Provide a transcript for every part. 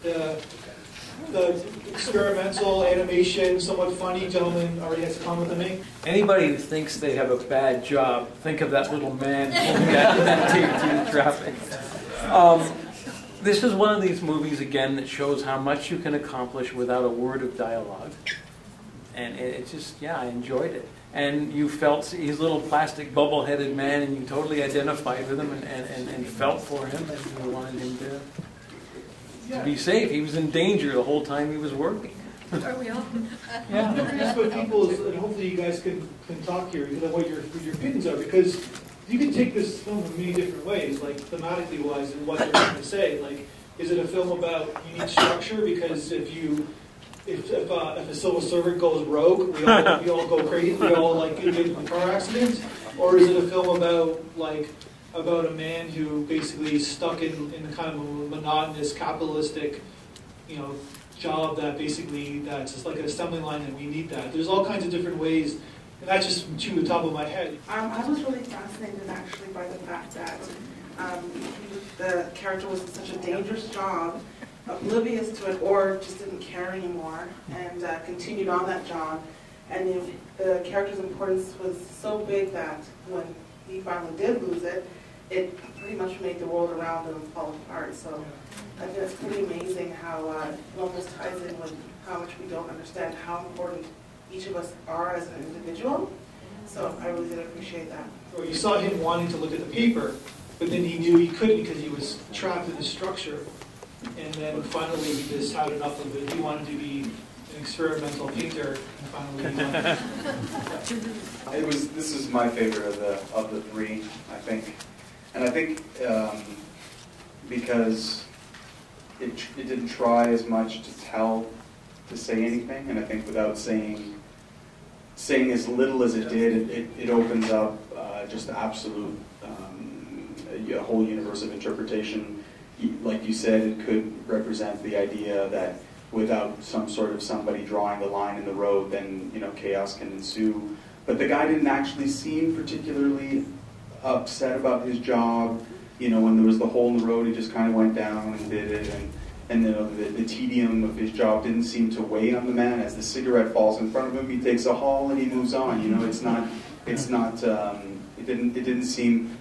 the experimental animation, somewhat funny gentleman already has a comment to make. Anybody who thinks they have a bad job, think of that little man pulling that traffic. This is one of these movies, again, that shows how much you can accomplish without a word of dialogue. And it's just, yeah, I enjoyed it. And you felt his little plastic bubble-headed man, and you totally identified with him and felt for him, and you wanted him to be safe. He was in danger the whole time he was working. Are we all? Yeah. I'm curious what people, and hopefully you guys can talk here, what your opinions are, because you can take this film in many different ways, like thematically wise, and what they're trying to say. Like, is it a film about unique structure? Because if a civil servant goes rogue, we all go crazy, we all like get into a car accident? Or is it a film about a man who basically is stuck in the kind of a monotonous capitalistic, job that's just like an assembly line, and we need that. There's all kinds of different ways, and that's just to the top of my head. I was really fascinated actually by the fact that the character was in such a dangerous job, oblivious to it, or just didn't care anymore, and continued on that job. And the character's importance was so big that when he finally did lose it, it pretty much made the world around him fall apart. So I think it's pretty amazing how it almost ties in with how much we don't understand how important each of us are as an individual. So I really did appreciate that. Well, you saw him wanting to look at the paper, but then he knew he couldn't because he was trapped in the structure. And then finally he just had enough of it. He wanted to be an experimental painter, and finally he wanted. This is my favorite of the three, I think. And I think because it didn't try as much to say anything, and I think without saying as little as it did, it opens up just absolute a whole universe of interpretation. Like you said, it could represent the idea that without some sort of somebody drawing the line in the road, then chaos can ensue. But the guy didn't actually seem particularly upset about his job. When there was the hole in the road, he just kind of went down and did it, and the tedium of his job didn't seem to weigh on the man. As the cigarette falls in front of him, he takes a haul and he moves on. It didn't seem,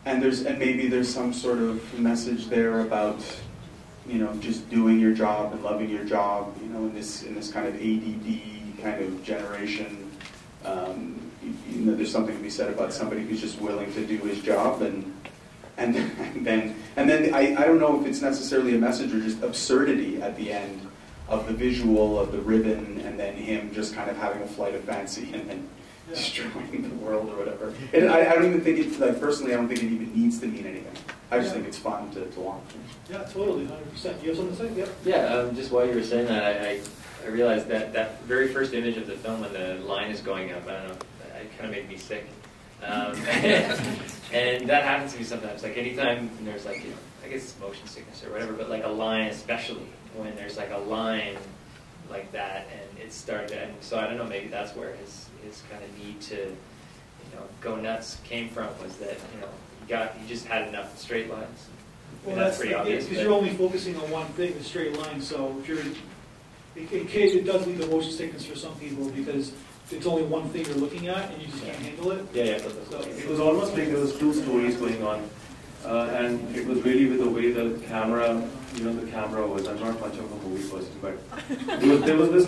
and maybe there's some sort of message there about just doing your job and loving your job. In this kind of ADD kind of generation. There's something to be said about somebody who's just willing to do his job, and then I don't know if it's necessarily a message or just absurdity at the end of the visual of the ribbon, and then him just kind of having a flight of fancy and then destroying the world or whatever. And I don't even think it, personally, I don't think it even needs to mean anything. I just think it's fun to watch. Yeah, totally, 100%. You have something to say? Yeah, just while you were saying that, I realized that very first image of the film when the line is going up, I don't know, it kind of made me sick. And that happens to me sometimes. Like anytime there's like, I guess it's motion sickness or whatever, but like a line, especially when there's like a line like that and it started, and so I don't know, maybe that's where his kind of need to, go nuts came from, was that, he just had enough straight lines. Well, that's pretty obvious. Because you're only focusing on one thing, the straight line, so if it does lead to motion sickness for some people because it's only one thing you're looking at and you just can't handle it. Yeah. So it was almost like there was two stories going on, and it was really with the way the camera, the camera was. I'm not much of a movie person, but there was this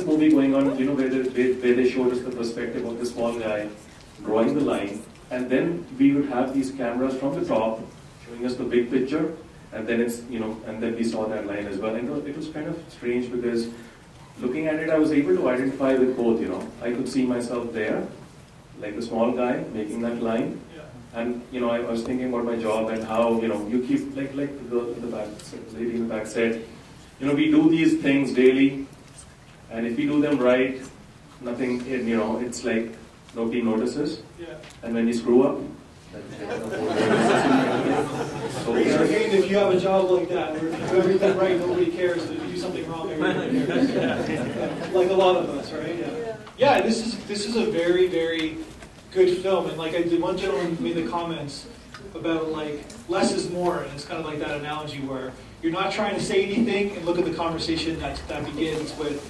movie going on, where they showed us the perspective of the small guy drawing the line, and then we would have these cameras from the top showing us the big picture, and then and then we saw that line as well. And it was kind of strange because looking at it, I was able to identify with both, I could see myself there, like the small guy making that line. Yeah. And, I was thinking about my job and how, you keep, like the girl in the back, the lady in the back said, we do these things daily, and if we do them right, nothing, it's like nobody notices. Yeah. And when you screw up, so if you have a job like that, where if you do everything right, nobody cares, but if you do something wrong, everybody cares. Like a lot of us, right? Yeah, this is a very, very good film. And like one gentleman made the comments, about like less is more, and it's kind of like that analogy where you're not trying to say anything, and look at the conversation that begins with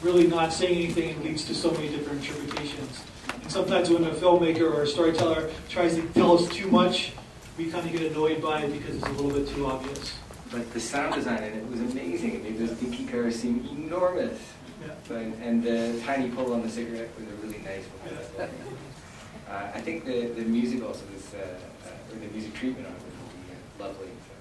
really not saying anything and leads to so many different interpretations. And sometimes when a filmmaker or a storyteller tries to tell us too much, we kind of get annoyed by it because it's a little bit too obvious. But the sound design in it was amazing. It made those dinky cars seem enormous. Yeah. But, and the tiny pull on the cigarette was a really nice one. Yeah. I think the music also was, or the music treatment on it was really lovely. So